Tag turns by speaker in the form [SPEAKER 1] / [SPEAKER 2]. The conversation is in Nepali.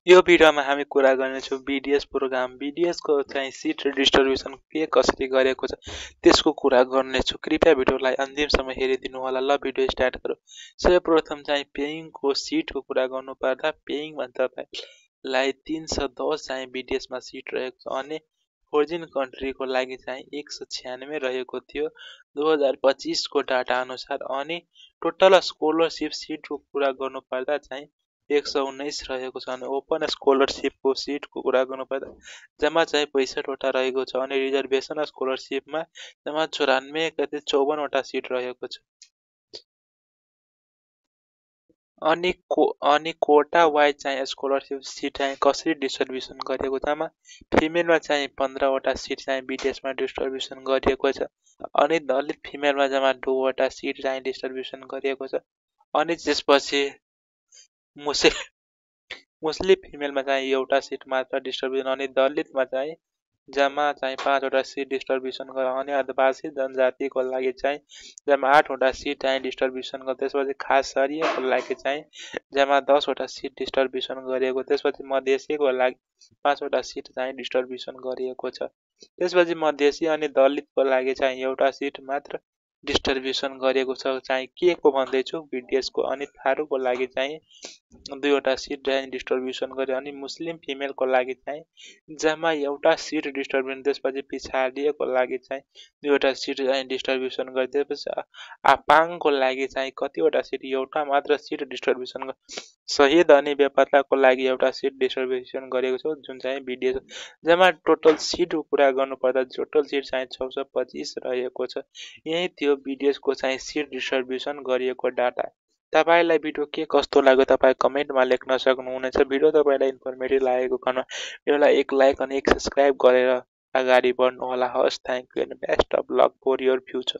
[SPEAKER 1] यो भिडियोमा हामी कुरा गर्नेछौँ बीडीएस प्रोग्राम। बीडीएस को चाहिँ सिट डिस्ट्रिब्युसन के कसरी गरेको छ त्यसको कुरा गर्नेछु। कृपया भिडियोलाई अन्तिमसम्म हेरिदिनु होला। ल भिडियो स्टार्ट गरौँ। सर्वप्रथम चाहिँ पेइङ को सिट को कुरा गर्नुपर्दा पेइङ मा तपाईलाई 310 चाहिँ बीडीएस मा सिट रहेको छ अनि फोर्जिन कन्ट्री को लागि चाहिँ 196 रहेको थियो 2025 को डाटा अनुसार। अनि टोटल स्कॉलरशिप सिट को कुरा गर्नुपर्दा चाहिँ 119 रहेको छ अनि ओपन स्कॉलरशिप को सीट को कुरा गर्नुपर्दा जम्मा चाहिँ 65 वटा रहेको छ अनि रिजर्भेसन स्कॉलरशिप मा जम्मा 94 गते 54 वटा सीट रहेको छ। अनि कोटा वाइज चाहिँ स्कॉलरशिप सीट चाहिँ कसरी डिस्ट्रिब्युसन गरेको छ मा फिमेल मा चाहिँ 15 वटा सीट चाहिँ बीडीएस मा डिस्ट्रिब्युसन गरिएको छ अनि दलित फिमेल मा जम्मा 2 वटा सीट चाहिँ डिस्ट्रिब्युसन गरिएको छ। अनि त्यसपछि मुस्लिम फिमेलमा चाहिँ एउटा सिट मात्र डिस्ट्रिब्युसन अनि दलितमा चाहिँ जम्मा चाहिँ 5 वटा सिट डिस्ट्रिब्युसन गर्यो अनि आदिवासी जनजातिको लागि चाहिँ जम्मा 8 वटा सिट चाहिँ डिस्ट्रिब्युसन गर्यो। त्यसपछि खास सरियाको लागि चाहिँ जम्मा 10 वटा सिट डिस्ट्रिब्युसन गरिएको। त्यसपछि मधेसीको लागि 5 वटा सिट चाहिँ डिस्ट्रिब्युसन गरिएको छ। त्यसपछि मधेसी अनि दलितको लागि चाहिँ एउटा सिट मात्र डिस्ट्रिब्युसन गरेको छ चाहिँ के को भन्दैछु बीडीएस को। अनि थारूको लागि चाहिँ 2 वटा सिट चाहिँ डिस्ट्रिब्युसन गर्यो अनि मुस्लिम फिमेल को लागि चाहिँ जम्मा एउटा सिट डिस्ट्रिब्युसन। त्यसपछि पिछाडिएको लागि चाहिँ 2 वटा सिट चाहिँ डिस्ट्रिब्युसन गर्यो। त्यसपछि आपाङको लागि चाहिँ कतिवटा सिट एउटा मात्र सिट डिस्ट्रिब्युसन शहीद अनि बेपत्ताको लागि एउटा सिट डिस्ट्रिब्युसन गरेको छ जुन चाहिँ बीडीएस। जम्मा टोटल सिट कुरा गर्नुपर्दा टोटल सिट चाहिँ 625 रहेको छ। यही थियो बीडीएस को चाहिँ सिट डिस्ट्रिब्युसन गरिएको डाटा। तपाईलाई भिडियो के कस्तो लाग्यो तपाईं कमेन्टमा लेख्न सक्नुहुनेछ। भिडियो तपाईलाई इन्फर्मेटिभ लागेको खण्डमा भिडियोलाई एक लाइक अनि एक सब्स्क्राइब गरेर अगाडि बढ्नु होला। हस् thank you and best of luck for your future.